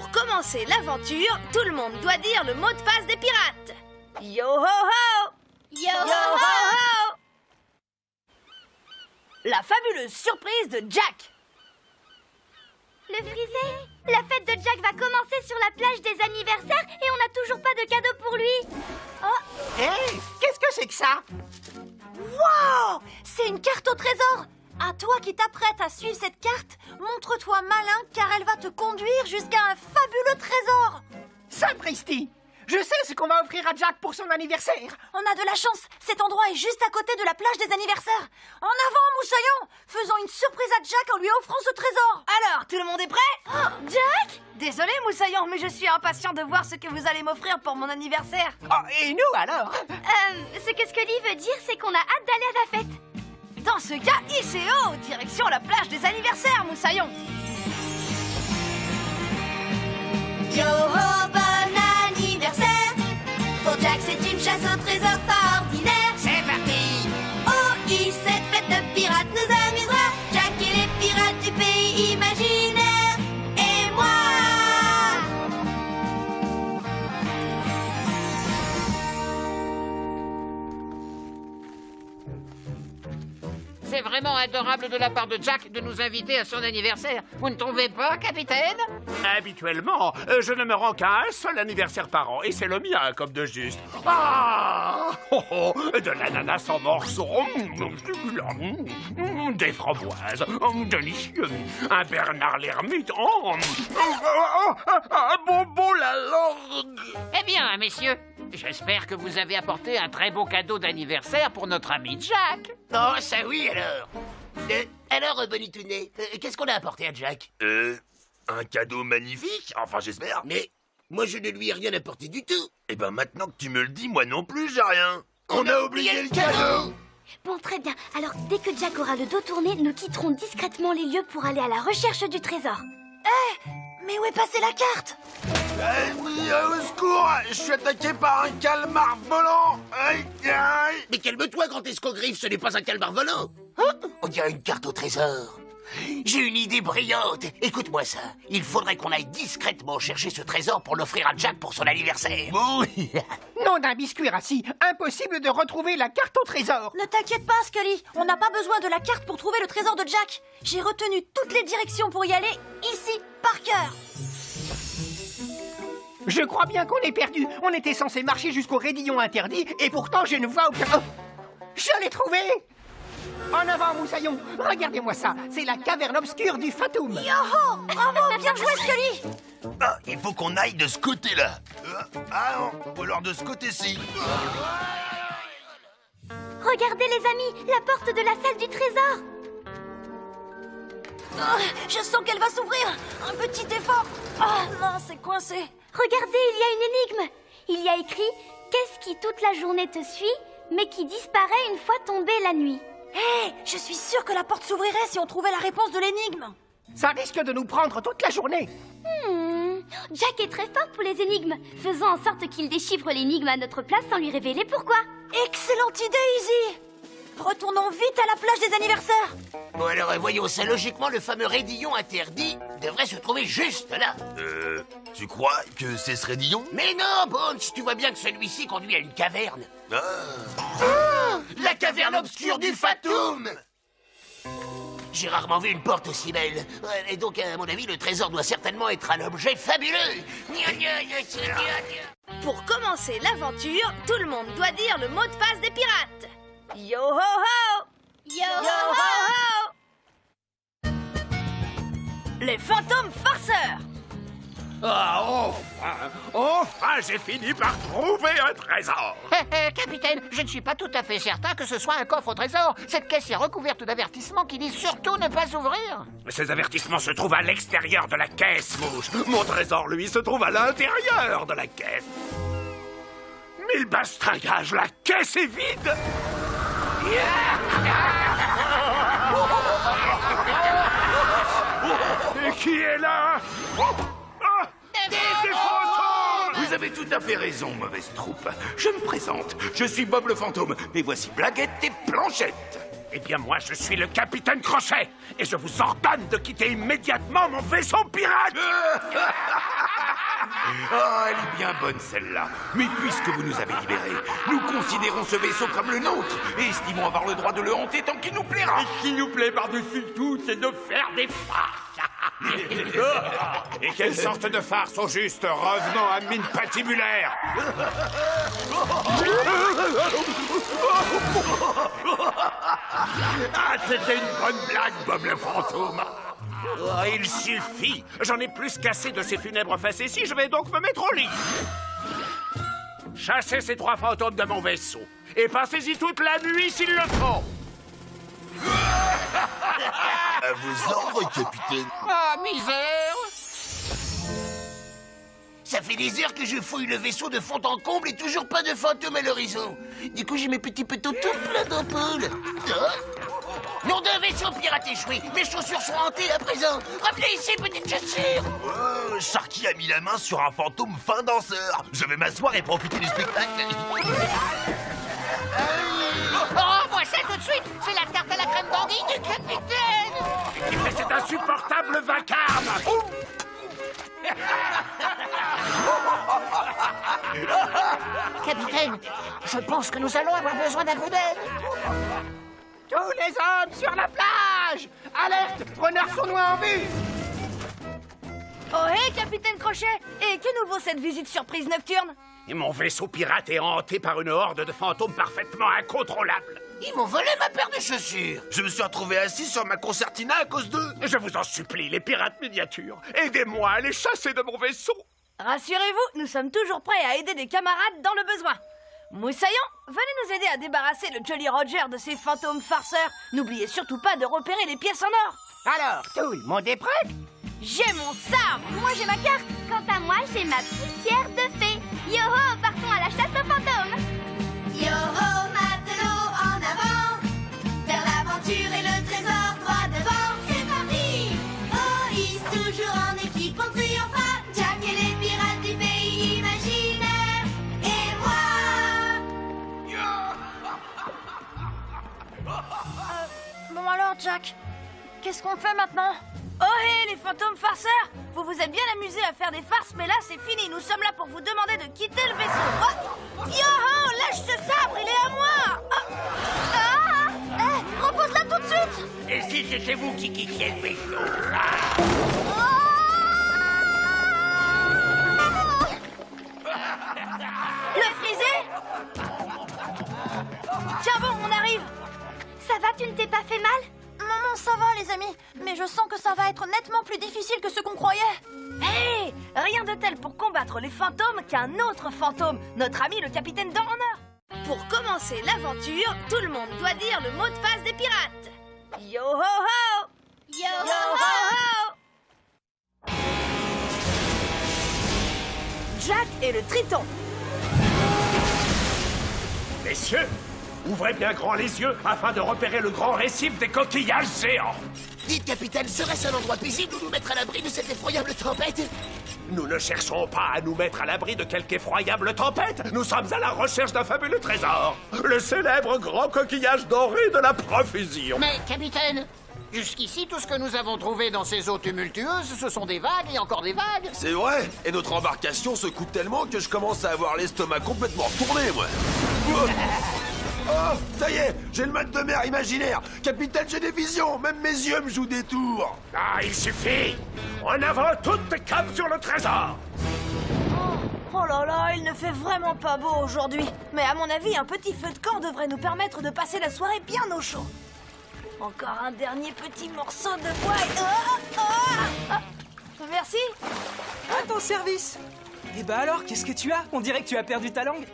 Pour commencer l'aventure, tout le monde doit dire le mot de passe des pirates. Yo ho ho! Yo ho ho! La fabuleuse surprise de Jack. Le frisé, la fête de Jack va commencer sur la plage des anniversaires et on n'a toujours pas de cadeau pour lui. Oh, Hé, qu'est-ce que c'est que ça? Wow! C'est une carte au trésor! À toi qui t'apprêtes à suivre cette carte, montre-toi malin car elle va te conduire jusqu'à un fabuleux trésor! Sapristi! Je sais ce qu'on va offrir à Jack pour son anniversaire! On a de la chance, cet endroit est juste à côté de la plage des anniversaires! En avant, Moussaillon! Faisons une surprise à Jack en lui offrant ce trésor! Alors, tout le monde est prêt? Oh, Jack! Désolé, Moussaillon, mais je suis impatient de voir ce que vous allez m'offrir pour mon anniversaire. Oh, et nous alors? ce que Scully veut dire, c'est qu'on a hâte d'aller à la fête. Dans ce cas, ICO, direction la plage des anniversaires, Moussaillon. Yo ho, bon anniversaire! Pour Jack, c'est une chasse au trésor pas ordinaire! C'est parti! Oh, cette fête de pirates nous amusera! Jack et les pirates du pays imaginaire! Et moi! C'est vraiment adorable de la part de Jack de nous inviter à son anniversaire. Vous ne trouvez pas, capitaine? Habituellement, je ne me rends qu'à un seul anniversaire par an, et c'est le mien, comme de juste. Ah! Oh, oh, de l'ananas en morceaux, des framboises, délicieux, un Bernard l'ermite, un bonbon la langue. Eh bien, messieurs, j'espère que vous avez apporté un très beau cadeau d'anniversaire pour notre ami Jack. Oh, ça oui, alors. Alors, Bonitounet, qu'est-ce qu'on a apporté à Jack? Un cadeau magnifique, enfin j'espère. Mais moi, je ne lui ai rien apporté du tout. Eh ben maintenant que tu me le dis, moi non plus j'ai rien. On a oublié le cadeau. Bon, très bien. Alors, dès que Jack aura le dos tourné, nous quitterons discrètement les lieux pour aller à la recherche du trésor. Mais où est passée la carte? Au secours, je suis attaqué par un calmar volant. Aïe, aïe. Mais calme-toi, grand escogriffe, ce n'est pas un calmar volant. On dirait une carte au trésor. J'ai une idée brillante. Écoute-moi ça. Il faudrait qu'on aille discrètement chercher ce trésor pour l'offrir à Jack pour son anniversaire. Oui. Nom d'un biscuit rassis, impossible de retrouver la carte au trésor! Ne t'inquiète pas, Scully, on n'a pas besoin de la carte pour trouver le trésor de Jack. J'ai retenu toutes les directions pour y aller, ici, par cœur. Je crois bien qu'on est perdu. On était censé marcher jusqu'au raidillon interdit, et pourtant je ne vois aucun... Oh, je l'ai trouvé! En avant, Moussaillon! Regardez-moi ça! C'est la caverne obscure du Fatoum! Yo-ho! Bravo, bien joué, Scully! Ah, il faut qu'on aille de ce côté-là. Ah non, ou alors de ce côté-ci. Regardez, les amis, la porte de la salle du trésor. Oh, je sens qu'elle va s'ouvrir. Un petit effort. Ah non, c'est coincé. Regardez, il y a une énigme. Il y a écrit « Qu'est-ce qui toute la journée te suit, mais qui disparaît une fois tombée la nuit ?» Hé, je suis sûre que la porte s'ouvrirait si on trouvait la réponse de l'énigme. Ça risque de nous prendre toute la journée! Jack est très fort pour les énigmes. Faisons en sorte qu'il déchiffre l'énigme à notre place sans lui révéler pourquoi. Excellente idée, Izzy. Retournons vite à la plage des anniversaires. Bon, alors, voyons ça. Logiquement, le fameux raidillon interdit devrait se trouver juste là. Tu crois que c'est ce raidillon? Mais non, Bones, tu vois bien que celui-ci conduit à une caverne. La caverne obscure du Fatoum. J'ai rarement vu une porte aussi belle. Et donc, à mon avis, le trésor doit certainement être un objet fabuleux. Pour commencer l'aventure, tout le monde doit dire le mot de passe des pirates. Yo ho ho! Yo Yo ho ho! Les fantômes farceurs! Ah, enfin, j'ai fini par trouver un trésor. Capitaine, je ne suis pas tout à fait certain que ce soit un coffre au trésor. Cette caisse est recouverte d'avertissements qui disent surtout ne pas ouvrir. Ces avertissements se trouvent à l'extérieur de la caisse, Mouche. Mon trésor, lui, se trouve à l'intérieur de la caisse. Mille bastingages, la caisse est vide. Et qui est là? Des fantômes! Vous avez tout à fait raison, mauvaise troupe. Je me présente, je suis Bob le fantôme, et voici Blaguette et Planchette. Eh bien, moi, je suis le capitaine Crochet, et je vous ordonne de quitter immédiatement mon vaisseau pirate. Ah, elle est bien bonne celle-là. Mais puisque vous nous avez libérés, nous considérons ce vaisseau comme le nôtre et estimons avoir le droit de le hanter tant qu'il nous plaira. Et ce qui nous plaît par-dessus tout, c'est de faire des farces. Et quelle sorte de farce au juste? Revenons à mine patibulaire. Ah, c'était une bonne blague, Bob le fantôme. Oh, il suffit. J'en ai plus qu'assez de ces funèbres facéties. Je vais donc me mettre au lit. Chassez ces 3 fantômes de mon vaisseau. Et passez-y toute la nuit s'il le faut. À vos ordres, capitaine. Ah, misère! Ça fait des heures que je fouille le vaisseau de fond en comble et toujours pas de fantôme à l'horizon. Du coup, j'ai mes petits pétos tout pleins d'ampoules. Nom d'un vaisseau pirate échoué. Mes chaussures sont hantées à présent. Revenez ici, petites chaussures. Sharky a mis la main sur un fantôme fin danseur. Je vais m'asseoir et profiter du spectacle. Oh, moi ça tout de suite! C'est la tarte à la crème d'anguille du capitaine! Mais c'est insupportable vacarme. Capitaine, je pense que nous allons avoir besoin d'un coup d'aide. Tous les hommes sur la plage! Alerte! Preneur sournois en vue! Oh hé, Capitaine Crochet! Et que nous vaut cette visite surprise nocturne? Et mon vaisseau pirate est hanté par une horde de fantômes parfaitement incontrôlables. Ils m'ont volé ma paire de chaussures. Je me suis retrouvé assis sur ma concertina à cause d'eux. Je vous en supplie, les pirates miniatures, aidez-moi à les chasser de mon vaisseau. Rassurez-vous, nous sommes toujours prêts à aider des camarades dans le besoin. Moussaillon, venez nous aider à débarrasser le Jolly Roger de ces fantômes farceurs. N'oubliez surtout pas de repérer les pièces en or. Alors, tout le monde est prêt? J'ai mon sabre. Moi, j'ai ma carte. Quant à moi, j'ai ma poussière de fée. Yo-ho, partons à la chasse aux fantômes. Yo-ho, matelot, en avant, vers l'aventure et le trésor droit devant. C'est parti. Oh, hisse toujours en équipe, on triomphera. Jack et les pirates du pays imaginaire. Et moi. Bon alors, Jack, qu'est-ce qu'on fait maintenant? Oh hé, les fantômes farceurs! Vous vous êtes bien amusés à faire des farces, mais là, c'est fini. Nous sommes là pour vous demander de quitter le vaisseau. Oh, Yo-ho, lâche ce sabre, il est à moi! Repose-la tout de suite. Et si c'était vous qui quittiez le vaisseau? Le frisé? Tiens bon, on arrive. Ça va, tu ne t'es pas fait mal? Non, ça va, les amis. Mais je sens que ça va être nettement plus difficile que ce qu'on croyait. Hé, rien de tel pour combattre les fantômes qu'un autre fantôme, notre ami le capitaine Dorner. Pour commencer l'aventure, tout le monde doit dire le mot de passe des pirates. Yo-ho-ho! Yo-ho-ho! Jack et le Triton. Messieurs, ouvrez bien grand les yeux afin de repérer le grand récif des coquillages géants. Dites, capitaine, serait-ce un endroit paisible où nous mettre à l'abri de cette effroyable tempête? Nous ne cherchons pas à nous mettre à l'abri de quelque effroyable tempête. Nous sommes à la recherche d'un fabuleux trésor. Le célèbre grand coquillage doré de la profusion. Mais, capitaine, jusqu'ici, tout ce que nous avons trouvé dans ces eaux tumultueuses, ce sont des vagues et encore des vagues. C'est vrai. Et notre embarcation se coûte tellement que je commence à avoir l'estomac complètement retourné, moi. Oh, ça y est, j'ai le mal de mer imaginaire. Capitaine, j'ai des visions. Même mes yeux me jouent des tours. Ah, il suffit. En avant, toutes cap sur le trésor. Oh là là, il ne fait vraiment pas beau aujourd'hui. Mais à mon avis, un petit feu de camp devrait nous permettre de passer la soirée bien au chaud. Encore un dernier petit morceau de bois et... Merci. À ton service. Eh ben alors, qu'est-ce que tu as? On dirait que tu as perdu ta langue.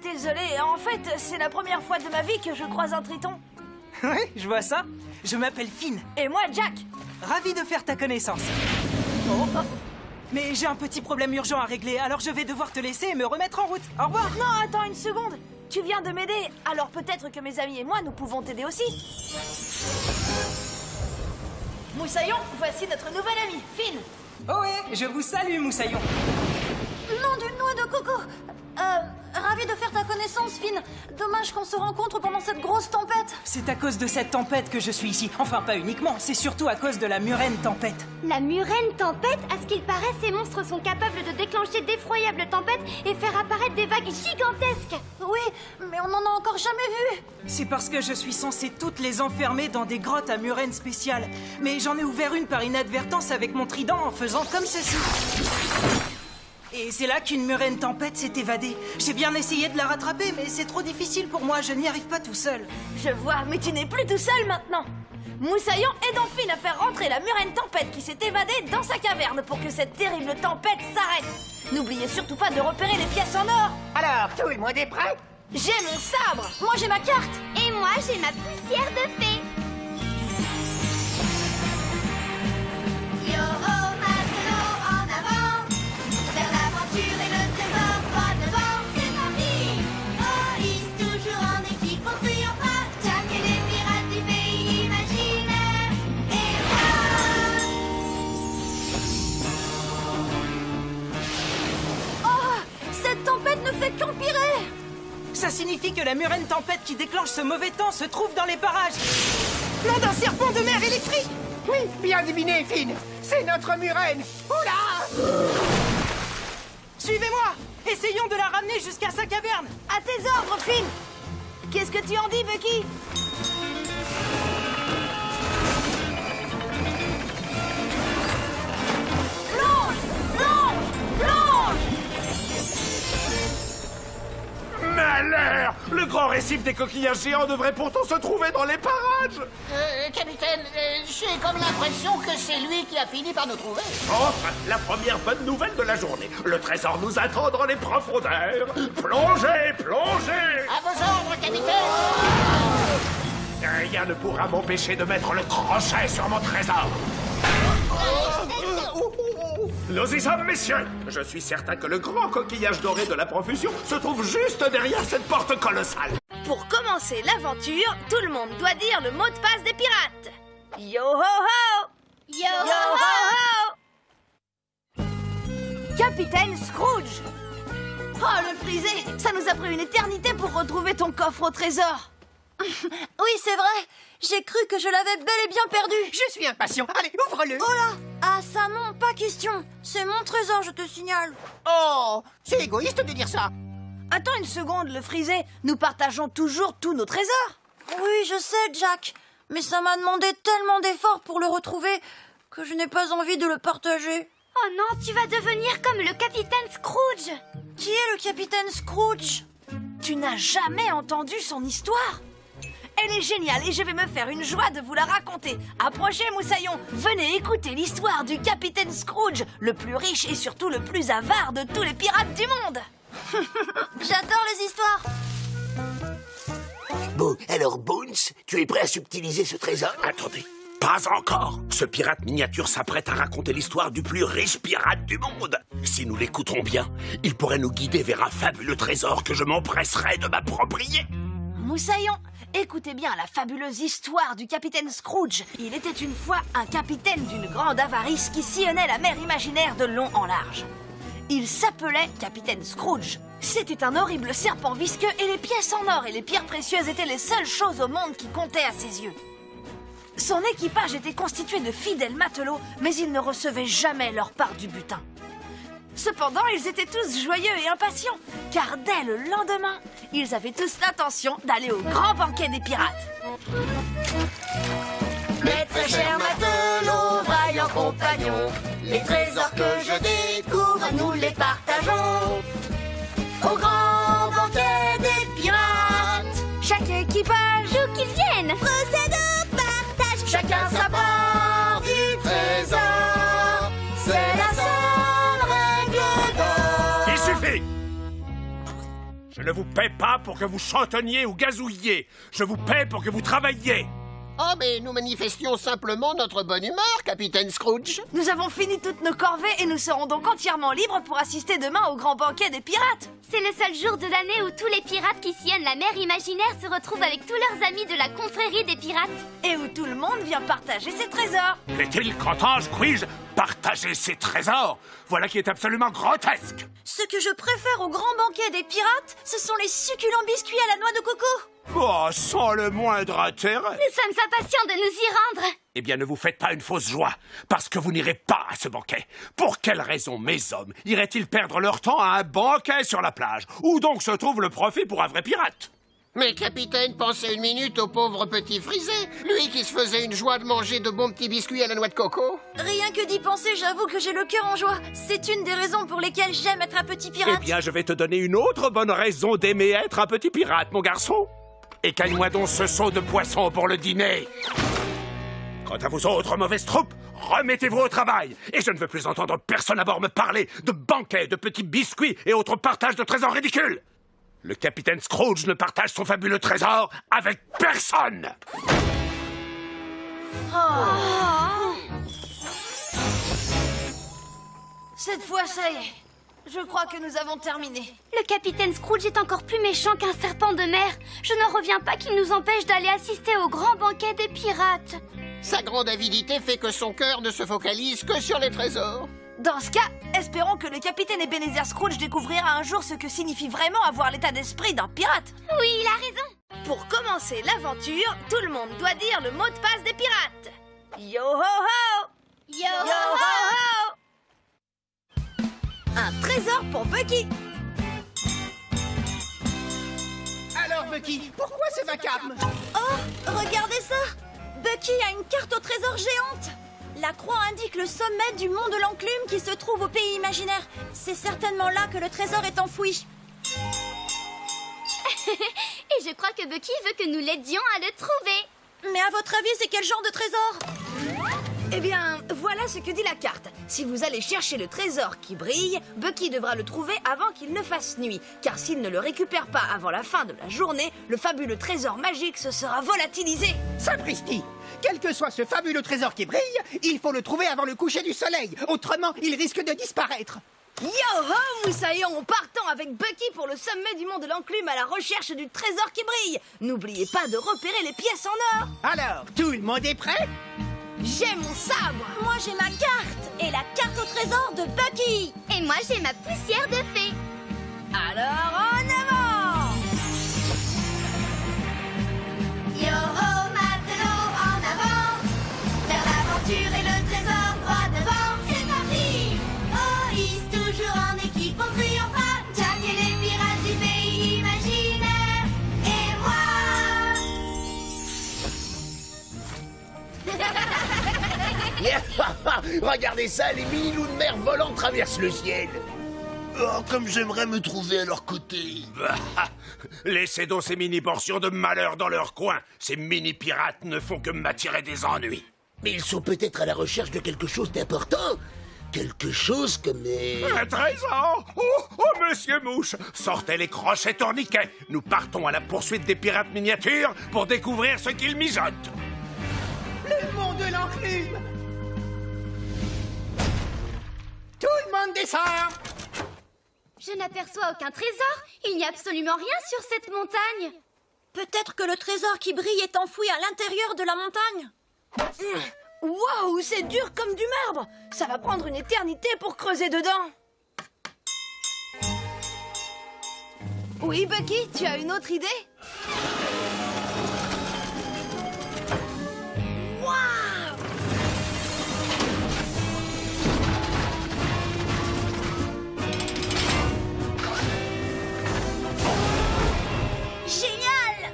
Désolé, en fait, c'est la première fois de ma vie que je croise un triton. Oui, je vois ça. Je m'appelle Finn. Et moi, Jack. Ravi de faire ta connaissance. Mais j'ai un petit problème urgent à régler, alors je vais devoir te laisser et me remettre en route. Au revoir. Non, attends une seconde. Tu viens de m'aider, alors peut-être que mes amis et moi, nous pouvons t'aider aussi. Moussaillon, voici notre nouvel ami, Finn. Oh ouais, je vous salue, Moussaillon. Nom d'une noix de coco. ravie de faire ta connaissance, Finn. Dommage qu'on se rencontre pendant cette grosse tempête. C'est à cause de cette tempête que je suis ici. Enfin, pas uniquement, c'est surtout à cause de la murène tempête. La murène tempête, à ce qu'il paraît, ces monstres sont capables de déclencher d'effroyables tempêtes et faire apparaître des vagues gigantesques. Oui, mais on n'en a encore jamais vu. C'est parce que je suis censé toutes les enfermer dans des grottes à murènes spéciales. Mais j'en ai ouvert une par inadvertance avec mon trident en faisant comme ceci. Et c'est là qu'une murène tempête s'est évadée. J'ai bien essayé de la rattraper, mais c'est trop difficile pour moi, je n'y arrive pas tout seul. Je vois, mais tu n'es plus tout seul maintenant. Moussaillon aide Finn à faire rentrer la murène tempête qui s'est évadée dans sa caverne pour que cette terrible tempête s'arrête. N'oubliez surtout pas de repérer les pièces en or. Alors, tout le monde est prêt? J'ai mon sabre. Moi, j'ai ma carte. Et moi, j'ai ma poussière de fée. Yo-ho, matelot, en avant, vers l'aventure et le trésor, droit devant, c'est parti. Oh, hisse toujours en équipe, on triomphera, Jack et les pirates du pays imaginaire, et voilà. Oh, cette tempête ne fait qu'empirer. Ça signifie que la murène tempête qui déclenche ce mauvais temps se trouve dans les parages. Nom d'un serpent de mer électrique. Oui, bien deviné, Finn. C'est notre murène. Oula! Suivez-moi. Essayons de la ramener jusqu'à sa caverne. À tes ordres, Finn. Qu'est-ce que tu en dis, Bucky? Malheur! Le grand récif des coquillages géants devrait pourtant se trouver dans les parages! Capitaine, j'ai comme l'impression que c'est lui qui a fini par nous trouver. Enfin, la première bonne nouvelle de la journée. Le trésor nous attend dans les profondeurs. Plongez, plongez! À vos ordres, capitaine! Rien ne pourra m'empêcher de mettre le crochet sur mon trésor. Nous y sommes, messieurs. Je suis certain que le grand coquillage doré de la profusion se trouve juste derrière cette porte colossale. Pour commencer l'aventure, tout le monde doit dire le mot de passe des pirates. Yo ho ho! Yo ho ho! Capitaine Scrooge! Oh, le frisé! Ça nous a pris une éternité pour retrouver ton coffre au trésor. Oui, c'est vrai. J'ai cru que je l'avais bel et bien perdu. Je suis impatient. Allez, ouvre-le. Oh là! Ah, ça non, pas question. C'est mon trésor, je te signale. Oh, c'est égoïste de dire ça. Attends une seconde, le frisé. Nous partageons toujours tous nos trésors. Oui, je sais, Jack. Mais ça m'a demandé tellement d'efforts pour le retrouver que je n'ai pas envie de le partager. Oh non, tu vas devenir comme le capitaine Scrooge. Qui est le capitaine Scrooge? Tu n'as jamais entendu son histoire? Elle est géniale et je vais me faire une joie de vous la raconter. Approchez, Moussaillon. Venez écouter l'histoire du capitaine Scrooge, le plus riche et surtout le plus avare de tous les pirates du monde. J'adore les histoires. Bon, alors Bones, tu es prêt à subtiliser ce trésor? Attendez, pas encore. Ce pirate miniature s'apprête à raconter l'histoire du plus riche pirate du monde. Si nous l'écoutons bien, il pourrait nous guider vers un fabuleux trésor que je m'empresserai de m'approprier. Moussaillon, écoutez bien la fabuleuse histoire du capitaine Scrooge. Il était une fois un capitaine d'une grande avarice qui sillonnait la mer imaginaire de long en large. Il s'appelait capitaine Scrooge. C'était un horrible serpent visqueux et les pièces en or et les pierres précieuses étaient les seules choses au monde qui comptaient à ses yeux. Son équipage était constitué de fidèles matelots, mais ils ne recevaient jamais leur part du butin. Cependant, ils étaient tous joyeux et impatients, car dès le lendemain, ils avaient tous l'intention d'aller au grand banquet des pirates. Mes très chers matelots, vaillants compagnons, les trésors que je découvre, nous les partageons. Au grand banquet des pirates, Chaque équipage, d'où qu'ils viennent, procède au partage. chacun sa part du trésor, c'est la seule règle d'or. Il suffit! Je ne vous paie pas pour que vous chantonniez ou gazouilliez. Je vous paie pour que vous travailliez. Oh, mais nous manifestions simplement notre bonne humeur, Capitaine Scrooge. Nous avons fini toutes nos corvées et nous serons donc entièrement libres pour assister demain au grand banquet des pirates. C'est le seul jour de l'année où tous les pirates qui sillonnent la mer imaginaire se retrouvent avec tous leurs amis de la confrérie des pirates. Et où tout le monde vient partager ses trésors. Est-il content, Squeeze, partager ses trésors? Voilà qui est absolument grotesque. Ce que je préfère au grand banquet des pirates, ce sont les succulents biscuits à la noix de coco. Oh, sans le moindre intérêt. Nous sommes impatients de nous y rendre. Eh bien, ne vous faites pas une fausse joie, parce que vous n'irez pas à ce banquet. Pour quelle raison mes hommes iraient-ils perdre leur temps à un banquet sur la plage? Où donc se trouve le profit pour un vrai pirate? Mais capitaine, pensez une minute au pauvre petit frisé, lui qui se faisait une joie de manger de bons petits biscuits à la noix de coco. Rien que d'y penser, j'avoue que j'ai le cœur en joie. C'est une des raisons pour lesquelles j'aime être un petit pirate. Eh bien, je vais te donner une autre bonne raison d'aimer être un petit pirate, mon garçon. Écaille-moi donc ce seau de poisson pour le dîner. Quant à vous autres mauvaises troupes, remettez-vous au travail. Et je ne veux plus entendre personne à bord me parler de banquets, de petits biscuits et autres partages de trésors ridicules. Le capitaine Scrooge ne partage son fabuleux trésor avec personne. Cette fois, ça y est. Je crois que nous avons terminé. Le capitaine Scrooge est encore plus méchant qu'un serpent de mer. Je n'en reviens pas qu'il nous empêche d'aller assister au grand banquet des pirates. Sa grande avidité fait que son cœur ne se focalise que sur les trésors. Dans ce cas, espérons que le capitaine Ebenezer Scrooge découvrira un jour ce que signifie vraiment avoir l'état d'esprit d'un pirate. Oui, il a raison. Pour commencer l'aventure, tout le monde doit dire le mot de passe des pirates. Yo ho ho! Yo, Yo ho ho! Un trésor pour Bucky. Alors, Bucky, pourquoi ce vacarme? Oh, regardez ça! Bucky a une carte au trésor géante. La croix indique le sommet du mont de l'Enclume qui se trouve au pays imaginaire. C'est certainement là que le trésor est enfoui. Et je crois que Bucky veut que nous l'aidions à le trouver. Mais à votre avis, c'est quel genre de trésor? Eh bien, voilà ce que dit la carte. Si vous allez chercher le trésor qui brille, Bucky devra le trouver avant qu'il ne fasse nuit. Car s'il ne le récupère pas avant la fin de la journée, le fabuleux trésor magique se sera volatilisé. Sapristi! Quel que soit ce fabuleux trésor qui brille, il faut le trouver avant le coucher du soleil. Autrement, il risque de disparaître. Yo ho, moussaillons! Partons avec Bucky pour le sommet du mont de l'Enclume à la recherche du trésor qui brille. N'oubliez pas de repérer les pièces en or. Alors, tout le monde est prêt? J'ai mon sabre. Moi, j'ai ma carte et la carte au trésor de Bucky. Et moi, j'ai ma poussière de fée. Alors, en avant! Yo ho, matelot, en avant, vers l'aventure et le trésor droit devant. C'est parti! Oh, hisse toujours en équipe, on triomphera. Jack et les pirates du pays imaginaire. Et moi! Regardez ça, les mini loups de mer volants traversent le ciel. Oh, comme j'aimerais me trouver à leur côté. Laissez donc ces mini-portions de malheur dans leur coin. Ces mini-pirates ne font que m'attirer des ennuis. Mais ils sont peut-être à la recherche de quelque chose d'important. Quelque chose comme... Un trésor! Oh, monsieur Mouche! Sortez les crochets tourniquets. Nous partons à la poursuite des pirates miniatures pour découvrir ce qu'ils mijotent. Le mont de l'Enclume! Tout le monde descend! Je n'aperçois aucun trésor. Il n'y a absolument rien sur cette montagne. Peut-être que le trésor qui brille est enfoui à l'intérieur de la montagne. Waouh, c'est dur comme du marbre. Ça va prendre une éternité pour creuser dedans. Oui, Bucky, tu as une autre idée? Waouh! Génial!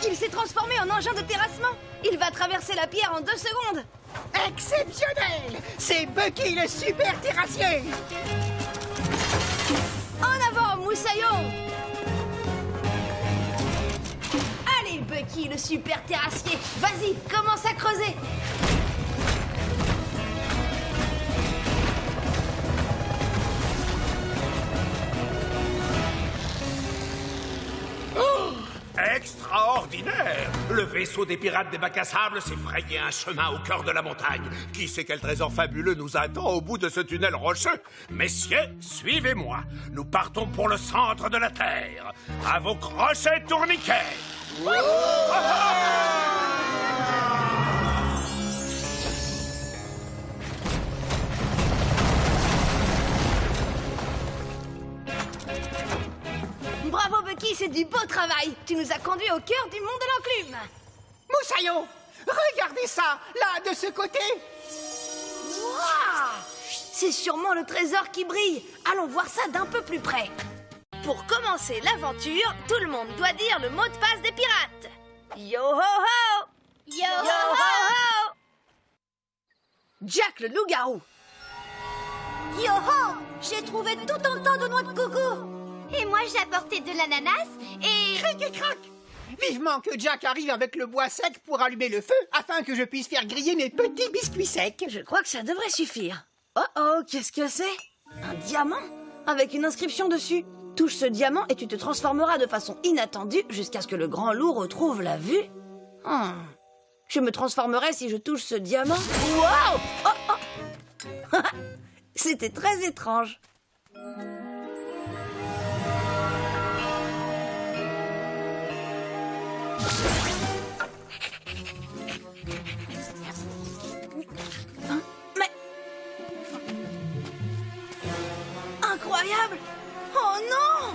Il s'est transformé en engin de terrassement. Il va traverser la pierre en 2 secondes. Exceptionnel! C'est Bucky le super terrassier! En avant, moussaillon! Allez, Bucky, le super terrassier. Vas-y, commence à creuser. extraordinaire! Le vaisseau des pirates des bacs à sable s'est frayé un chemin au cœur de la montagne. Qui sait quel trésor fabuleux nous attend au bout de ce tunnel rocheux? Messieurs, suivez-moi. Nous partons pour le centre de la Terre. À vos crochets tourniquets! Bravo Bucky, c'est du beau travail. Tu nous as conduits au cœur du monde de l'enclume. Moussaillon, regardez ça, là, de ce côté. Waouh! C'est sûrement le trésor qui brille. Allons voir ça d'un peu plus près. Pour commencer l'aventure, tout le monde doit dire le mot de passe des pirates. Yo ho ho! Yo Yo ho ho! Jack le loup-garou. Yo-ho! J'ai trouvé tout un tas de noix de coco. Et moi j'ai apporté de l'ananas et... Cric et crac. Vivement que Jack arrive avec le bois sec pour allumer le feu, afin que je puisse faire griller mes petits biscuits secs. Je crois que ça devrait suffire. Oh oh, qu'est-ce que c'est? Un diamant? Avec une inscription dessus. Touche ce diamant et tu te transformeras de façon inattendue jusqu'à ce que le grand loup retrouve la vue. Je me transformerai si je touche ce diamant. Wow! Oh oh! C'était très étrange. Mais... Incroyable! Oh non!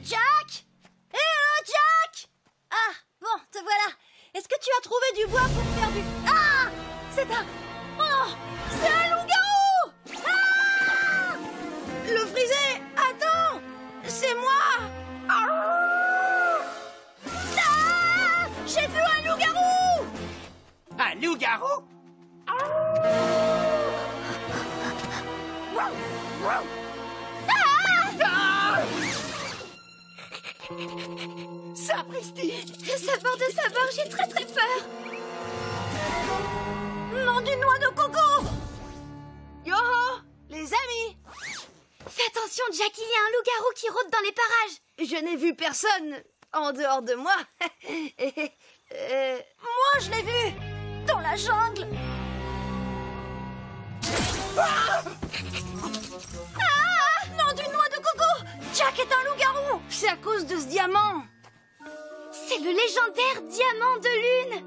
Jack! Jack! Ah, bon, te voilà. Est-ce que tu as trouvé du bois pour faire du... Ah! C'est un... Oh! C'est un loup-garou! Ah! Le frisé! Attends! C'est moi! Ah! J'ai vu un loup-garou! Un loup-garou? Sapristi! Ça porte de sa barre, j'ai très peur. Non, du noix de coco! Yo-ho! Les amis! Fais attention, Jack, il y a un loup-garou qui rôde dans les parages. Je n'ai vu personne en dehors de moi. Moi, je l'ai vu! Dans la jungle! Ah! Non, du noix de coco! Jack est un loup-garou! C'est à cause de ce diamant. C'est le légendaire diamant de lune.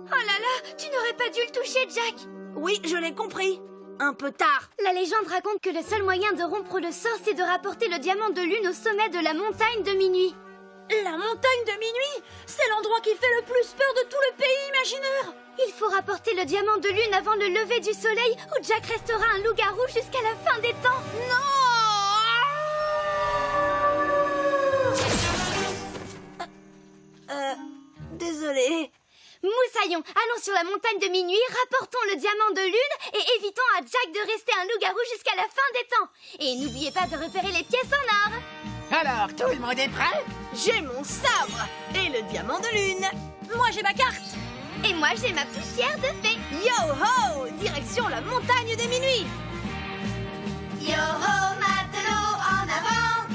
Oh là là, tu n'aurais pas dû le toucher, Jack. Oui, je l'ai compris. Un peu tard. La légende raconte que le seul moyen de rompre le sort, c'est de rapporter le diamant de lune au sommet de la montagne de minuit. La montagne de minuit? C'est l'endroit qui fait le plus peur de tout le pays imaginaire! Il faut rapporter le diamant de lune avant le lever du soleil, où Jack restera un loup-garou jusqu'à la fin des temps. Désolé. Moussaillon, allons sur la montagne de minuit, rapportons le diamant de lune et évitons à Jack de rester un loup-garou jusqu'à la fin des temps. Et n'oubliez pas de repérer les pièces en or. Alors, tout le monde est prêt? J'ai mon sabre et le diamant de lune. Moi, j'ai ma carte! Et moi, j'ai ma poussière de fée. Yo-ho! Direction la montagne des minuit. Yo-ho, matelot, en avant,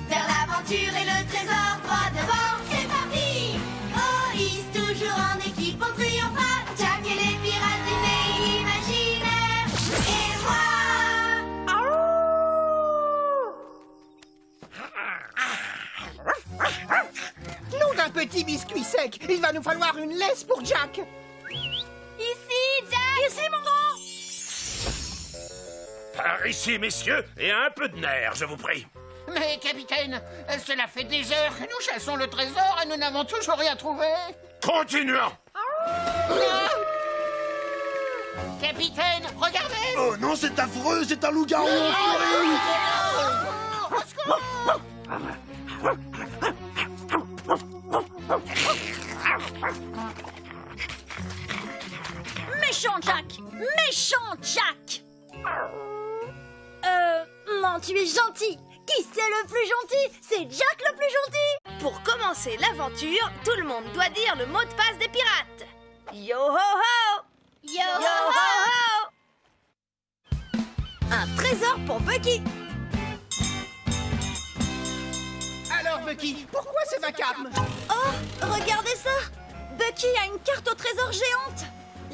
vers l'aventure et le trésor droit devant. C'est parti! Oh, hisse toujours en équipe, on triomphera. Jack et les pirates du pays imaginaire. Et moi! Nom d'un petit biscuit sec, il va nous falloir une laisse pour Jack. Ici, Jack! Ici, mon grand! Par ici, messieurs, et un peu de nerfs, je vous prie. Mais, capitaine, cela fait des heures que nous chassons le trésor et nous n'avons toujours rien trouvé. Continuons. Capitaine, regardez! Oh non, c'est affreux, c'est un loup-garou en furie. Méchant Jack! Méchant Jack! Non, tu es gentil! Qui c'est le plus gentil? C'est Jack le plus gentil! Pour commencer l'aventure, tout le monde doit dire le mot de passe des pirates. Yo-ho-ho! Yo-ho-ho! Un trésor pour Bucky. Alors, Alors, Bucky, pourquoi ce vacarme? Oh, regardez ça! Bucky a une carte au trésor géante!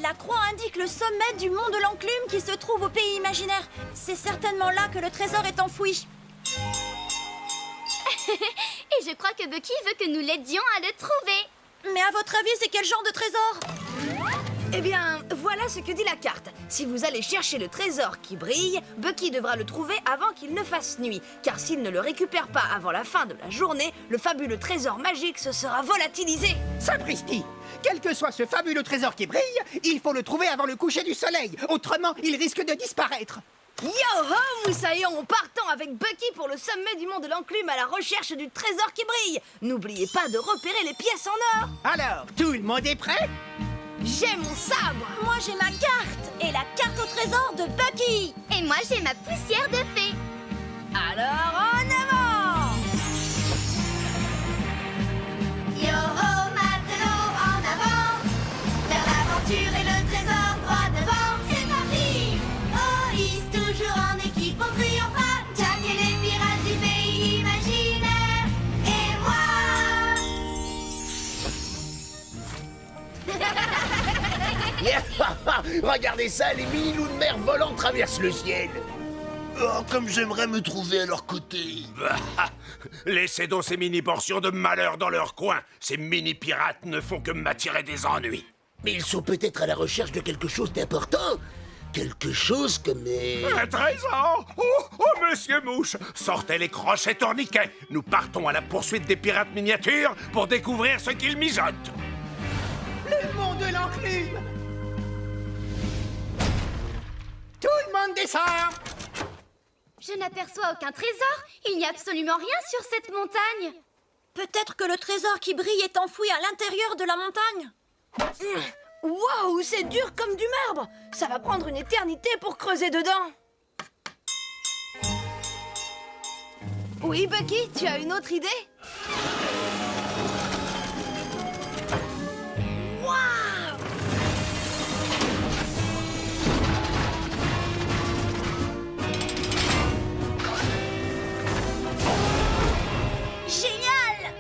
La croix indique le sommet du mont de l'Enclume qui se trouve au pays imaginaire. C'est certainement là que le trésor est enfoui. Et je crois que Bucky veut que nous l'aidions à le trouver. Mais à votre avis, c'est quel genre de trésor? Eh bien, voilà ce que dit la carte. Si vous allez chercher le trésor qui brille, Bucky devra le trouver avant qu'il ne fasse nuit. Car s'il ne le récupère pas avant la fin de la journée, le fabuleux trésor magique se sera volatilisé. Sapristi! Quel que soit ce fabuleux trésor qui brille, il faut le trouver avant le coucher du soleil. Autrement, il risque de disparaître. Yo-ho, Moussaillon! Partons avec Bucky pour le sommet du mont de l'Enclume à la recherche du trésor qui brille. N'oubliez pas de repérer les pièces en or. Alors, tout le monde est prêt? J'ai mon sabre. Moi, j'ai ma carte et la carte au trésor de Bucky. Et moi, j'ai ma poussière de fée. Alors, en avant! Yo-ho, matelot, en avant, vers l'aventure et le trésor droit devant. C'est parti! Oh, hisse toujours en équipe, on triomphera. Jack et les pirates du pays imaginaire. Et moi! Regardez ça, les mini-loups de mer volants traversent le ciel. Oh, comme j'aimerais me trouver à leur côté. Laissez donc ces mini-portions de malheur dans leur coin. Ces mini-pirates ne font que m'attirer des ennuis. Mais ils sont peut-être à la recherche de quelque chose d'important. Quelque chose comme... Un trésor! Oh, monsieur Mouche! Sortez les crochets tourniquets! Nous partons à la poursuite des pirates miniatures pour découvrir ce qu'ils mijotent! Le mont de l'Enclume! Tout le monde descend! Je n'aperçois aucun trésor. Il n'y a absolument rien sur cette montagne. Peut-être que le trésor qui brille est enfoui à l'intérieur de la montagne. Waouh, c'est dur comme du marbre. Ça va prendre une éternité pour creuser dedans. Oui, Bucky, tu as une autre idée? Génial!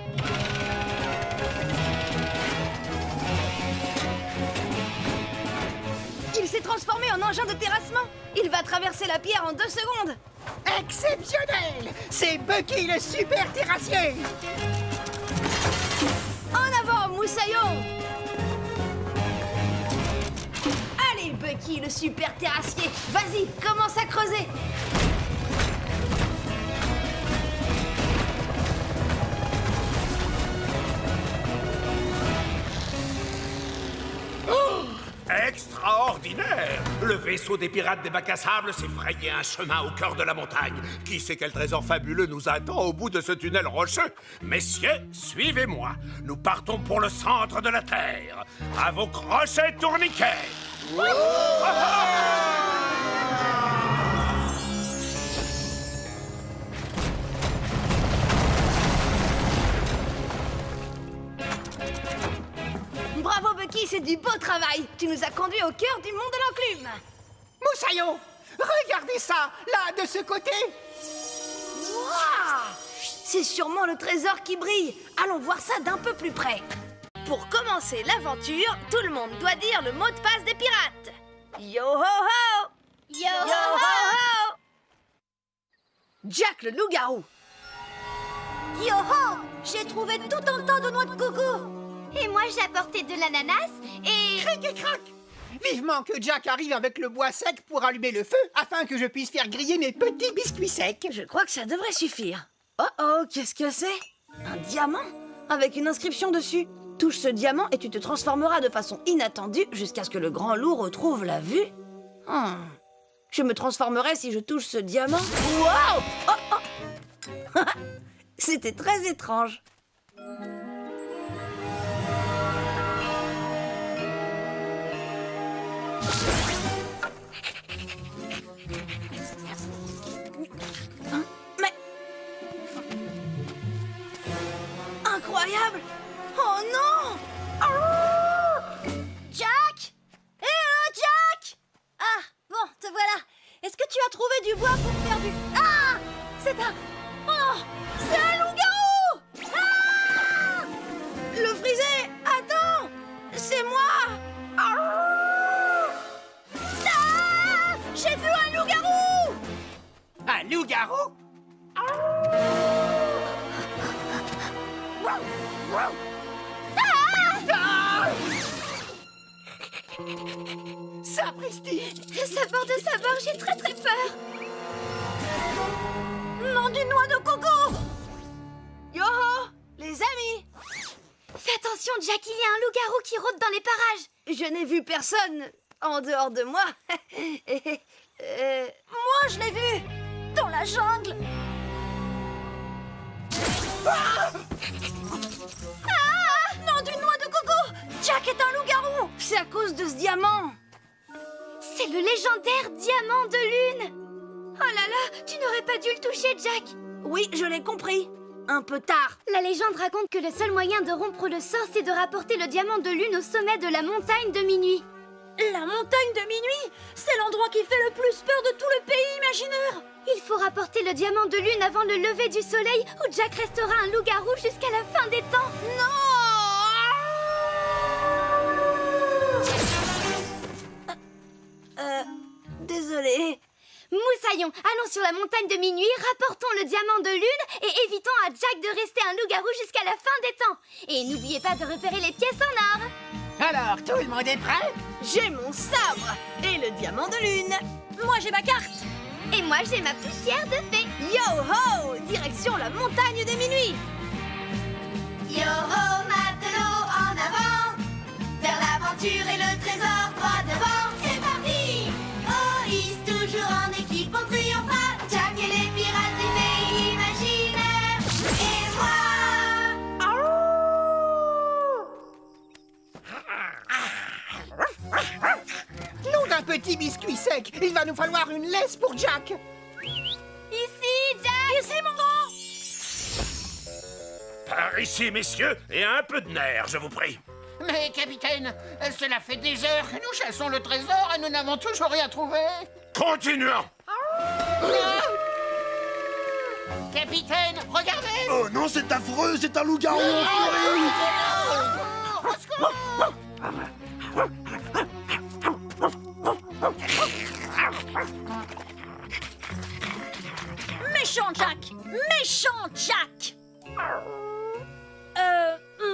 Il s'est transformé en engin de terrassement. Il va traverser la pierre en 2 secondes. Exceptionnel! C'est Bucky le super terrassier! En avant, Moussaillon! Allez, Bucky le super terrassier. Vas-y, commence à creuser. Extraordinaire! Le vaisseau des pirates des bacs à sable s'est frayé un chemin au cœur de la montagne. Qui sait quel trésor fabuleux nous attend au bout de ce tunnel rocheux? Messieurs, suivez-moi. Nous partons pour le centre de la Terre. À vos crochets tourniquets! Bravo, Bucky, c'est du beau travail. Tu nous as conduits au cœur du mont de l'Enclume. Moussaillon, regardez ça, là, de ce côté. Waouh! C'est sûrement le trésor qui brille. Allons voir ça d'un peu plus près. Pour commencer l'aventure, tout le monde doit dire le mot de passe des pirates. Yo ho ho! Yo, Yo ho ho! Jack le loup-garou. Yo ho! J'ai trouvé tout un tas de noix de coco. Et moi, j'ai apporté de l'ananas et... Cric et crac! Vivement que Jack arrive avec le bois sec pour allumer le feu, afin que je puisse faire griller mes petits biscuits secs. Je crois que ça devrait suffire. Oh oh, qu'est-ce que c'est? Un diamant? Avec une inscription dessus. Touche ce diamant et tu te transformeras de façon inattendue jusqu'à ce que le grand loup retrouve la vue. Je me transformerai si je touche ce diamant. Waouh! Oh oh! C'était très étrange. Mais... Incroyable! Oh non! Jack! Eh oh, Jack! Ah, bon, te voilà. Est-ce que tu as trouvé du bois pour faire du... Ah! C'est un... Oh! C'est un loup-garou! C'est moi! Ah! J'ai vu un loup-garou! Un loup-garou? Sapristi! Ça porte sa barre, j'ai très très peur. Nom d'une noix de coco! Yo-ho, les amis! Fais attention, Jack, il y a un loup-garou qui rôde dans les parages. Je n'ai vu personne en dehors de moi. Moi, je l'ai vu! Dans la jungle! Ah! Nom d'une noix de coco! Jack est un loup-garou! C'est à cause de ce diamant. C'est le légendaire diamant de lune. Oh là là, tu n'aurais pas dû le toucher, Jack. Oui, je l'ai compris. Un peu tard. La légende raconte que le seul moyen de rompre le sort, c'est de rapporter le diamant de lune au sommet de la montagne de minuit. La montagne de minuit? C'est l'endroit qui fait le plus peur de tout le pays imaginaire! Il faut rapporter le diamant de lune avant le lever du soleil, où Jack restera un loup-garou jusqu'à la fin des temps. Désolé. Moussaillon, allons sur la montagne de minuit, rapportons le diamant de lune et évitons à Jack de rester un loup-garou jusqu'à la fin des temps. Et n'oubliez pas de repérer les pièces en or. Alors, tout le monde est prêt? J'ai mon sabre et le diamant de lune. Moi, j'ai ma carte! Et moi, j'ai ma poussière de fée. Yo-ho! Direction la montagne de minuit. Yo-ho, matelot, en avant, vers l'aventure et le trésor droit devant. C'est parti! Oh, hisse toujours en équipe, on triomphera. Jack et les pirates du pays imaginaire. Et moi! Nom d'un petit biscuit sec, il va nous falloir une laisse pour Jack. Ici, Jack! Ici, mon grand! Par ici, messieurs, et un peu de nerfs, je vous prie. Mais capitaine, cela fait des heures que nous chassons le trésor et nous n'avons toujours rien trouvé. Continuons. Capitaine, regardez! Oh non, c'est affreux, c'est un loup-garou en Méchant Jack! Méchant Jack!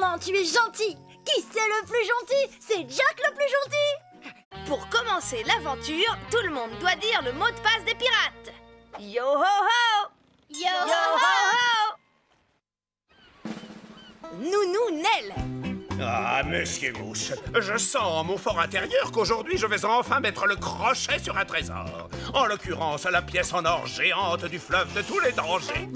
Non, tu es gentil! Qui c'est le plus gentil? C'est Jack le plus gentil! Pour commencer l'aventure, tout le monde doit dire le mot de passe des pirates. Yo-ho-ho! Yo-ho-ho! Nounou Nell. Ah, monsieur Mouche, je sens en mon fort intérieur qu'aujourd'hui je vais enfin mettre le crochet sur un trésor. En l'occurrence, la pièce en or géante du fleuve de tous les dangers.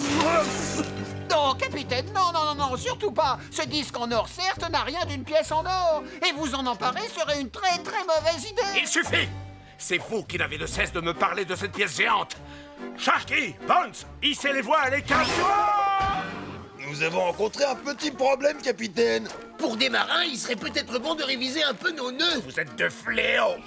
Non, capitaine, non, surtout pas. Ce disque en or, certes, n'a rien d'une pièce en or. Et vous en emparer serait une très très mauvaise idée. Il suffit! C'est vous qui n'avez de cesse de me parler de cette pièce géante. Sharky, Bones, hissez les voiles et calme-toi! Nous avons rencontré un petit problème, capitaine. Pour des marins, il serait peut-être bon de réviser un peu nos nœuds. Vous êtes de fléaux!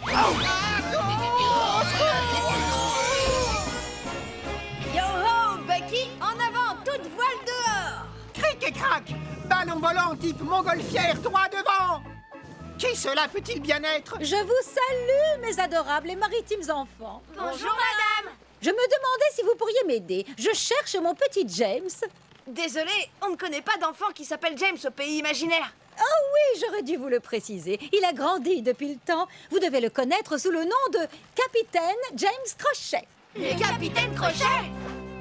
Yo-ho, Bucky, en avant, toute voile dehors. Cric et crac, ballon volant type montgolfière droit devant. Qui cela peut-il bien être? Je vous salue, mes adorables et maritimes enfants. Bonjour, madame. Je me demandais si vous pourriez m'aider. Je cherche mon petit James. Désolé, on ne connaît pas d'enfant qui s'appelle James au pays imaginaire. Ah oui, j'aurais dû vous le préciser. Il a grandi depuis le temps. Vous devez le connaître sous le nom de Capitaine James Crochet. Le capitaine Crochet?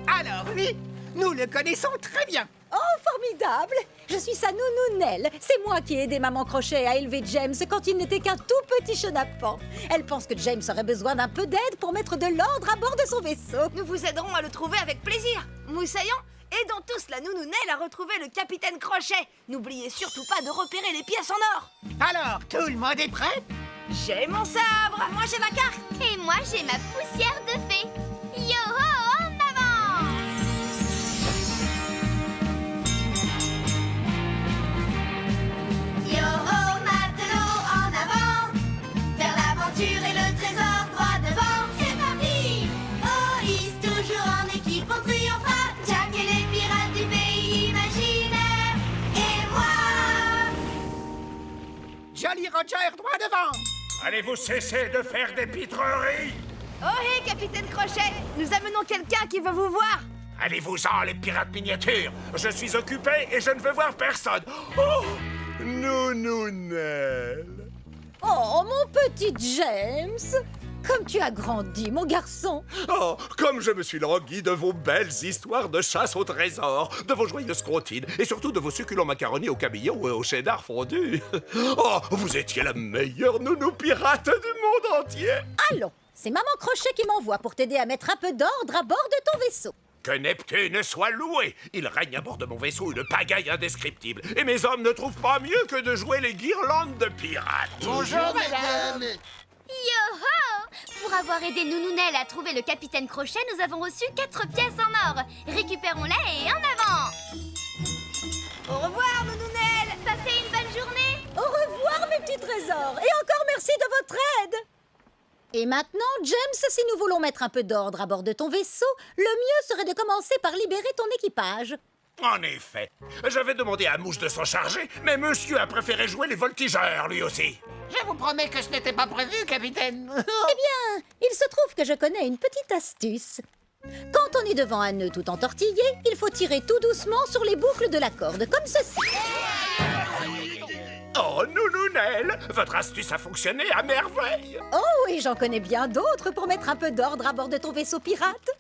Alors oui, nous le connaissons très bien. Oh, formidable! Je suis sa nounou Nell. C'est moi qui ai aidé Maman Crochet à élever James quand il n'était qu'un tout petit chenapan. Elle pense que James aurait besoin d'un peu d'aide pour mettre de l'ordre à bord de son vaisseau. Nous vous aiderons à le trouver avec plaisir. Moussaillon, aidons tous la nounou Nell à retrouver le capitaine Crochet. N'oubliez surtout pas de repérer les pièces en or. Alors, tout le monde est prêt? J'ai mon sabre. Moi, j'ai ma carte. Et moi, j'ai ma poussière de fée. Yo-ho, en avant! Yo-ho, matelot, en avant, vers l'aventure et le trésor droit devant. C'est parti! Oh, hisse toujours en équipe, on triomphera. Jack et les pirates du pays imaginaire. Et moi! Jolly Roger, droit devant. Allez-vous cesser de faire des pitreries? Oh hé, Capitaine Crochet, nous amenons quelqu'un qui veut vous voir. Allez-vous-en, les pirates miniatures. Je suis occupé et je ne veux voir personne. Oh, Nounounelle. Oh, mon petit James! Comme tu as grandi, mon garçon! Oh, comme je me suis langui de vos belles histoires de chasse au trésor, de vos joyeuses comptines et surtout de vos succulents macaronis au cabillaud et au cheddar fondu. Oh, vous étiez la meilleure nounou pirate du monde entier. Allons, c'est Maman Crochet qui m'envoie pour t'aider à mettre un peu d'ordre à bord de ton vaisseau. Que Neptune soit loué. Il règne à bord de mon vaisseau une pagaille indescriptible. Et mes hommes ne trouvent pas mieux que de jouer les guirlandes de pirates. Bonjour, madame. Yo-ho! Pour avoir aidé Nounounelle à trouver le capitaine Crochet, nous avons reçu 4 pièces en or. Récupérons-les et en avant! Au revoir, Nounounelle. Passez une bonne journée! Au revoir, mes petits trésors, et encore merci de votre aide! Et maintenant, James, si nous voulons mettre un peu d'ordre à bord de ton vaisseau, le mieux serait de commencer par libérer ton équipage. En effet, j'avais demandé à Mouche de s'en charger, mais monsieur a préféré jouer les voltigeurs, lui aussi. Je vous promets que ce n'était pas prévu, capitaine. Eh bien, il se trouve que je connais une petite astuce. Quand on est devant un nœud tout entortillé, il faut tirer tout doucement sur les boucles de la corde, comme ceci. Oh, Nounounelle, votre astuce a fonctionné à merveille. Oh, et j'en connais bien d'autres pour mettre un peu d'ordre à bord de ton vaisseau pirate.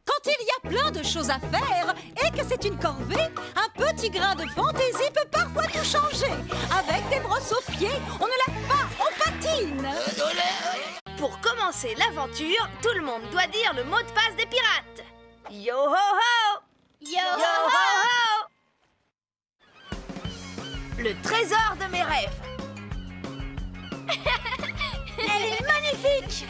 Quand il y a plein de choses à faire et que c'est une corvée, un petit grain de fantaisie peut parfois tout changer. Avec des brosses aux pieds, on ne lave pas, on patine. Pour commencer l'aventure, tout le monde doit dire le mot de passe des pirates. Yo ho ho! Yo Yo ho ho! Le trésor de mes rêves. Elle est magnifique!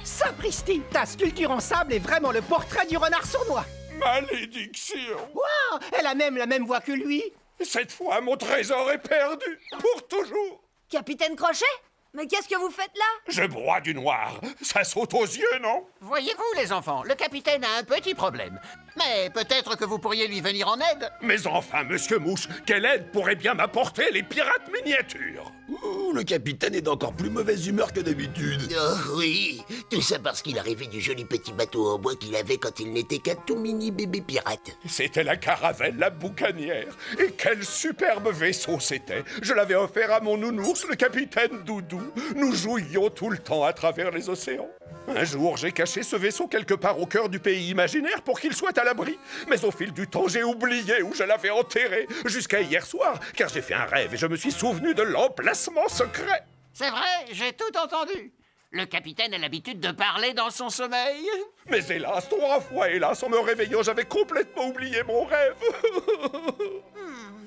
Sapristi, ta sculpture en sable est vraiment le portrait du renard sournois. Malédiction. Waouh, elle a même la même voix que lui. Cette fois, mon trésor est perdu, pour toujours. Capitaine Crochet? Mais qu'est-ce que vous faites là? Je broie du noir. Ça saute aux yeux, non? Voyez-vous, les enfants, le capitaine a un petit problème. Mais peut-être que vous pourriez lui venir en aide. Mais enfin, monsieur Mouche, quelle aide pourrait bien m'apporter les pirates miniatures? Ouh, le capitaine est d'encore plus mauvaise humeur que d'habitude. Oh oui, tout ça parce qu'il a rêvé du joli petit bateau en bois qu'il avait quand il n'était qu'un tout mini bébé pirate. C'était la caravelle, la boucanière. Et quel superbe vaisseau c'était. Je l'avais offert à mon nounours, le capitaine Doudou. Nous jouions tout le temps à travers les océans. Un jour, j'ai caché ce vaisseau quelque part au cœur du pays imaginaire pour qu'il soit à l'abri. Mais au fil du temps, j'ai oublié où je l'avais enterré. Jusqu'à hier soir, car j'ai fait un rêve et je me suis souvenu de l'emplacement secret. C'est vrai, j'ai tout entendu. Le capitaine a l'habitude de parler dans son sommeil. Mais hélas, 3 fois hélas, en me réveillant, j'avais complètement oublié mon rêve.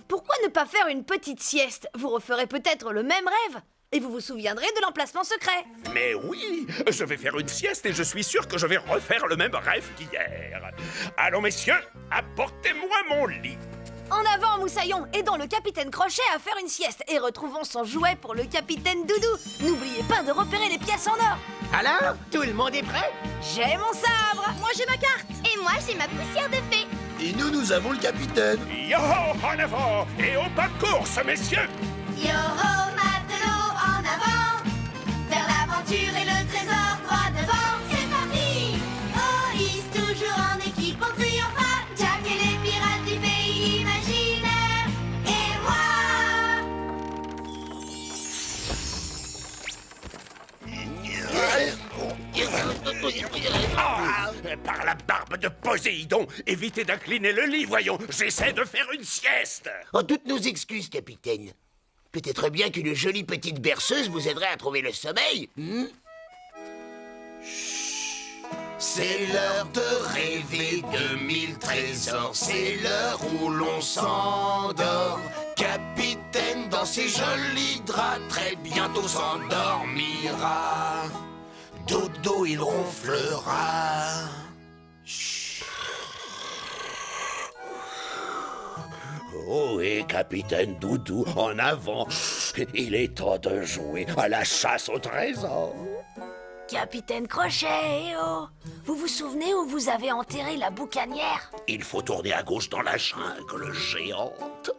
Pourquoi ne pas faire une petite sieste? Vous referez peut-être le même rêve. Et vous vous souviendrez de l'emplacement secret. Mais oui, je vais faire une sieste et je suis sûr que je vais refaire le même rêve qu'hier. Allons, messieurs, apportez-moi mon lit. En avant, Moussaillon, aidons le capitaine Crochet à faire une sieste et retrouvons son jouet pour le capitaine Doudou. N'oubliez pas de repérer les pièces en or. Alors, tout le monde est prêt? J'ai mon sabre. Moi j'ai ma carte! Et moi j'ai ma poussière de fée! Et nous avons le capitaine. Yo, en avant et au pas de course, messieurs. Yo ho, matelot, en avant, vers l'aventure et le trésor droit devant. C'est parti! Oh, hisse toujours en équipe, on triomphera. Jack et les pirates du pays imaginaire. Et moi! Ah, par la barbe de Poséidon, évitez d'incliner le lit, voyons. J'essaie de faire une sieste. En toutes nos excuses, capitaine. Peut-être bien qu'une jolie petite berceuse vous aiderait à trouver le sommeil. C'est l'heure de rêver de 1000 trésors. C'est l'heure où l'on s'endort. Capitaine dans ses jolis draps, très bientôt s'endormira. Dodo, il ronflera. Oh, et capitaine Doudou, en avant. Il est temps de jouer à la chasse au trésor. Capitaine Crochet, eh oh! Vous vous souvenez où vous avez enterré la boucanière? Il faut tourner à gauche dans la jungle géante.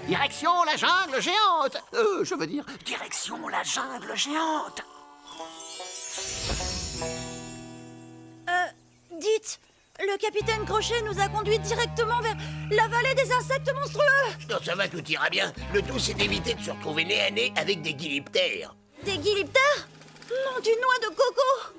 Direction la jungle géante. Je veux dire, direction la jungle géante. Dites, le capitaine Crochet nous a conduits directement vers la vallée des insectes monstrueux. Non, ça va, tout ira bien. Le tout, c'est d'éviter de se retrouver nez à nez avec des guiliptères. Des guiliptères? Non, du noix de coco.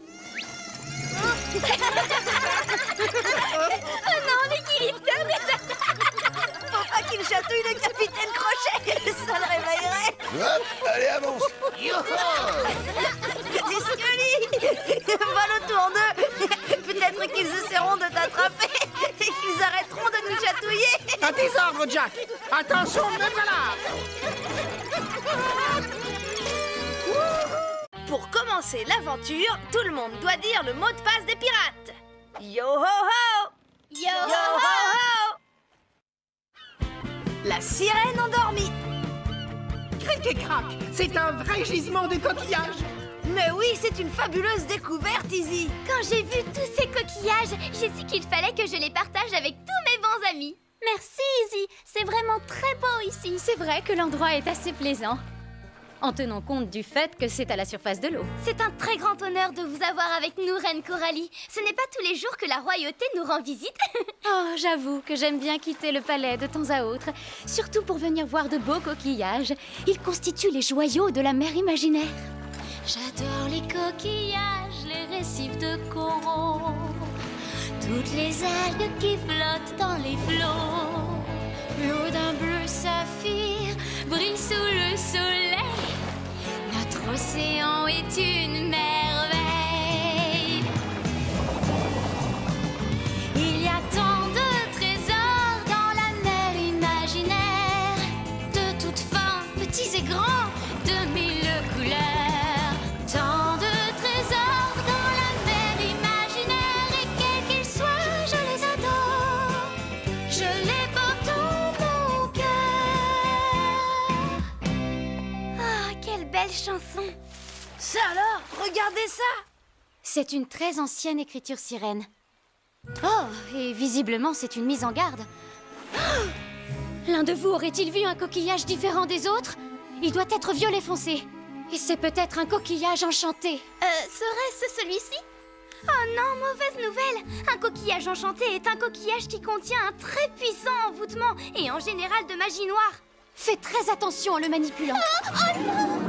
Oh non, les guiliptères nous attaquent. Faut pas qu'il chatouille le capitaine Crochet. Ça le réveillerait. Hop, allez, avance. Scully, vole autour d'eux. Peut-être qu'ils essaieront de t'attraper et qu'ils arrêteront de nous chatouiller. À tes ordres, Jack. Attention, me voilà. Pour commencer l'aventure, tout le monde doit dire le mot de passe des pirates. Yo ho ho! Yo Yo ho ho! La sirène endormie. Cric et crac, c'est un vrai gisement de coquillages. Mais oui, c'est une fabuleuse découverte, Izzy. Quand j'ai vu tous ces coquillages, j'ai su qu'il fallait que je les partage avec tous mes bons amis. Merci, Izzy. C'est vraiment très beau ici. C'est vrai que l'endroit est assez plaisant, en tenant compte du fait que c'est à la surface de l'eau. C'est un très grand honneur de vous avoir avec nous, Reine Coralie. Ce n'est pas tous les jours que la royauté nous rend visite. Oh, j'avoue que j'aime bien quitter le palais de temps à autre, surtout pour venir voir de beaux coquillages. Ils constituent les joyaux de la mer imaginaire. J'adore les coquillages, les récifs de coraux, toutes les algues qui flottent dans les flots. L'eau d'un bleu saphir brille sous le soleil. Notre océan est une merveille. Il y a tant de trésors dans la mer imaginaire, de toutes formes, petits et grands, de mille couleurs. Tant de trésors dans la mer imaginaire, et quels qu'ils soient, je les adore. Je les porte en mon cœur. Ah, quelle belle chanson. Ça alors, regardez ça. C'est une très ancienne écriture sirène. Oh, et visiblement c'est une mise en garde. Oh, l'un de vous aurait-il vu un coquillage différent des autres? Il doit être violet foncé. Et c'est peut-être un coquillage enchanté. Serait-ce celui-ci? Oh non, mauvaise nouvelle. Un coquillage enchanté est un coquillage qui contient un très puissant envoûtement et en général de magie noire. Fais très attention en le manipulant. Oh non!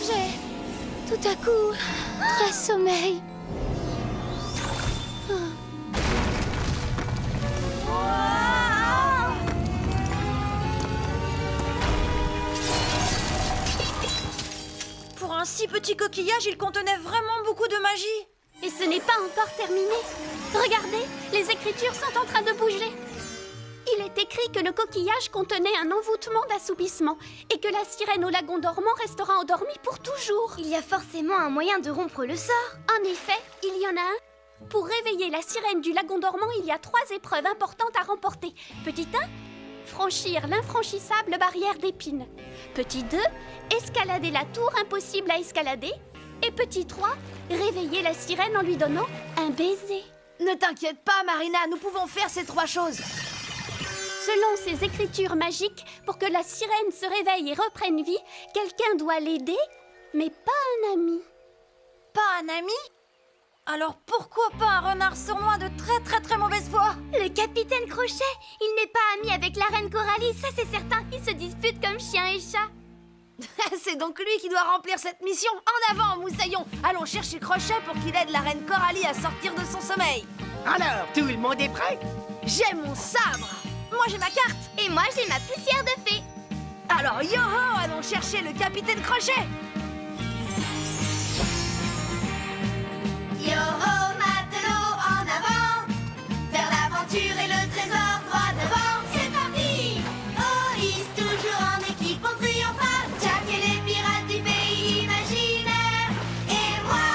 J'ai tout à coup très sommeil. Pour un si petit coquillage, il contenait vraiment beaucoup de magie. Et ce n'est pas encore terminé. Regardez, les écritures sont en train de bouger. Il est écrit que le coquillage contenait un envoûtement d'assoupissement et que la sirène au lagon dormant restera endormie pour toujours. Il y a forcément un moyen de rompre le sort. En effet, il y en a un. Pour réveiller la sirène du lagon dormant, il y a 3 épreuves importantes à remporter. Petit 1, franchir l'infranchissable barrière d'épines. Petit 2, escalader la tour impossible à escalader. Et petit 3, réveiller la sirène en lui donnant un baiser. Ne t'inquiète pas, Marina, nous pouvons faire ces 3 choses. Selon ces écritures magiques, pour que la sirène se réveille et reprenne vie, quelqu'un doit l'aider, mais pas un ami. Pas un ami? Alors pourquoi pas un renard sournois de très mauvaise foi? Le capitaine Crochet, il n'est pas ami avec la reine Coralie, ça c'est certain. Ils se disputent comme chien et chat. C'est donc lui qui doit remplir cette mission. En avant, Moussaillon. Allons chercher Crochet pour qu'il aide la reine Coralie à sortir de son sommeil. Alors, tout le monde est prêt? J'ai mon sabre. Moi j'ai ma carte. Et moi j'ai ma poussière de fée. Alors yo-ho, allons chercher le capitaine Crochet. Yo-ho, matelot, en avant, vers l'aventure et le trésor droit devant. C'est parti! Oh, hisse toujours en équipe, on triomphera. Jack et les pirates du pays imaginaire. Et moi!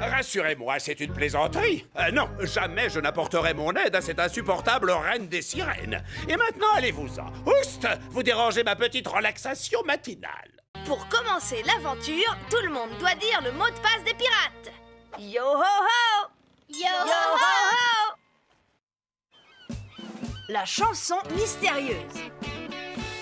Rassurez-moi, c'est une plaisanterie. Non, jamais je n'apporterai mon aide à cette insupportable reine des sirènes. Et maintenant, allez-vous-en. Oust, vous dérangez ma petite relaxation matinale. Pour commencer l'aventure, tout le monde doit dire le mot de passe des pirates. Yo ho ho! Yo ho ho! La chanson mystérieuse.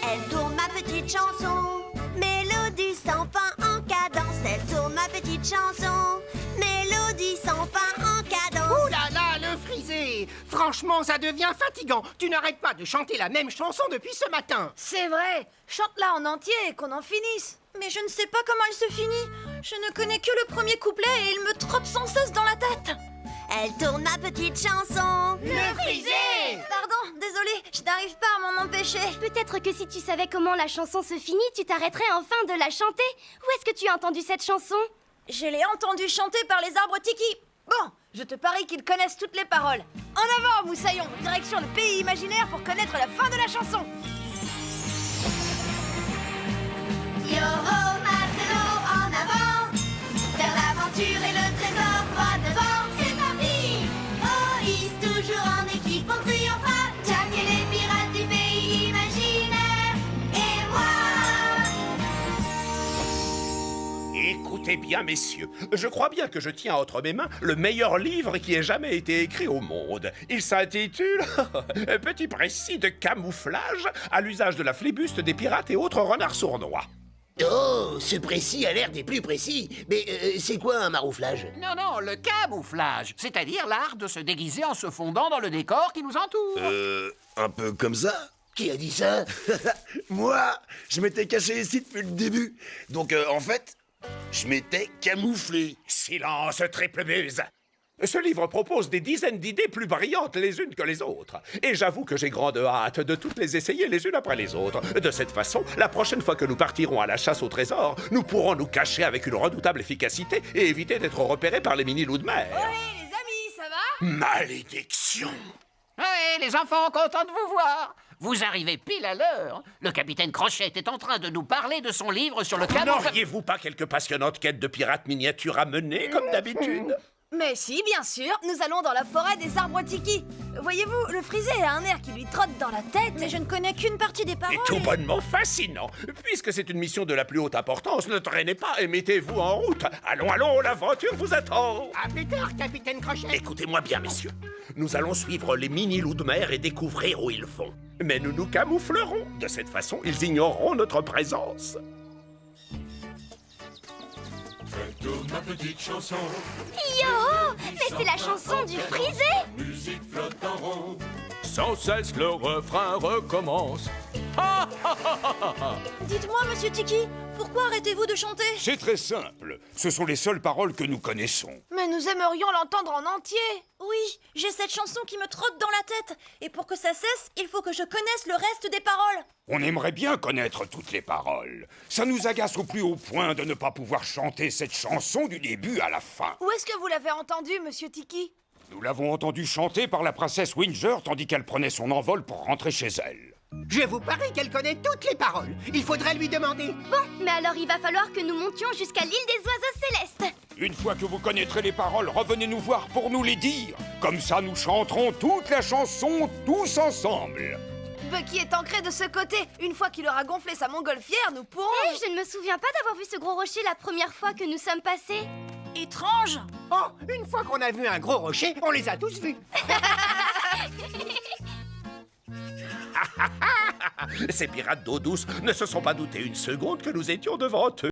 Elle tourne ma petite chanson, mélodie sans fin en cadence. Elle tourne ma petite chanson, mélodie sans fin en cadence. Ouh là là, le frisé! Franchement, ça devient fatigant. Tu n'arrêtes pas de chanter la même chanson depuis ce matin. C'est vrai. Chante-la en entier et qu'on en finisse. Mais je ne sais pas comment elle se finit. Je ne connais que le premier couplet et il me trotte sans cesse dans la tête. Elle tourne ma petite chanson. Le frisé! Pardon, désolée, je n'arrive pas à m'en empêcher. Peut-être que si tu savais comment la chanson se finit, tu t'arrêterais enfin de la chanter. Où est-ce que tu as entendu cette chanson? Je l'ai entendue chanter par les arbres Tiki. Bon, je te parie qu'ils connaissent toutes les paroles. En avant, Moussaillon, direction le pays imaginaire pour connaître la fin de la chanson. Yo ho, matelot, en avant, vers l'aventure et le trésor droit devant. C'est parti! Oh, hisse toujours en équipe, on triomphera. Jack et les pirates du pays imaginaire. Et moi! Écoutez bien, messieurs, je crois bien que je tiens entre mes mains le meilleur livre qui ait jamais été écrit au monde. Il s'intitule Petit précis de camouflage à l'usage de la flibuste des pirates et autres renards sournois. Oh, ce précis a l'air des plus précis. Mais c'est quoi un marouflage? Non, non, le camouflage, c'est-à-dire l'art de se déguiser en se fondant dans le décor qui nous entoure. Un peu comme ça? Qui a dit ça? Moi, je m'étais caché ici depuis le début. Donc, en fait, je m'étais camouflé. Silence, triple buse! Ce livre propose des dizaines d'idées plus brillantes les unes que les autres. Et j'avoue que j'ai grande hâte de toutes les essayer les unes après les autres. De cette façon, la prochaine fois que nous partirons à la chasse au trésor, nous pourrons nous cacher avec une redoutable efficacité et éviter d'être repérés par les mini-loups de mer. Oui, les amis, ça va? Malédiction! Oui, les enfants, contents de vous voir. Vous arrivez pile à l'heure. Le capitaine Crochet est en train de nous parler de son livre sur le camouflage. N'auriez-vous pas quelques passionnantes quêtes de pirates miniatures à mener, comme d'habitude? Mais si, bien sûr, nous allons dans la forêt des arbres Tiki. Voyez-vous, le frisé a un air qui lui trotte dans la tête. Mais je ne connais qu'une partie des paroles. Et tout bonnement fascinant. Puisque c'est une mission de la plus haute importance, ne traînez pas et mettez-vous en route. Allons, allons, l'aventure vous attend. À plus tard, capitaine Crochet. Écoutez-moi bien, messieurs. Nous allons suivre les mini-loups de mer et découvrir où ils vont. Mais nous nous camouflerons. De cette façon, ils ignoreront notre présence. Tourne ma petite chanson. Yo! Mais c'est la chanson du frisé! Musique flotte en rond. Sans cesse le refrain recommence. Dites-moi, monsieur Tiki, pourquoi arrêtez-vous de chanter? C'est très simple. Ce sont les seules paroles que nous connaissons. Mais nous aimerions l'entendre en entier. Oui, j'ai cette chanson qui me trotte dans la tête. Et pour que ça cesse, il faut que je connaisse le reste des paroles. On aimerait bien connaître toutes les paroles. Ça nous agace au plus haut point de ne pas pouvoir chanter cette chanson du début à la fin. Où est-ce que vous l'avez entendue, monsieur Tiki? Nous l'avons entendue chanter par la princesse Winger tandis qu'elle prenait son envol pour rentrer chez elle. Je vous parie qu'elle connaît toutes les paroles. Il faudrait lui demander. Bon, mais alors il va falloir que nous montions jusqu'à l'île des oiseaux célestes. Une fois que vous connaîtrez les paroles, revenez nous voir pour nous les dire. Comme ça, nous chanterons toute la chanson tous ensemble. Bucky est ancré de ce côté. Une fois qu'il aura gonflé sa montgolfière, nous pourrons... Je ne me souviens pas d'avoir vu ce gros rocher la première fois que nous sommes passés. Étrange. Oh, une fois qu'on a vu un gros rocher, on les a tous vus. Ces pirates d'eau douce ne se sont pas doutés une seconde que nous étions devant eux.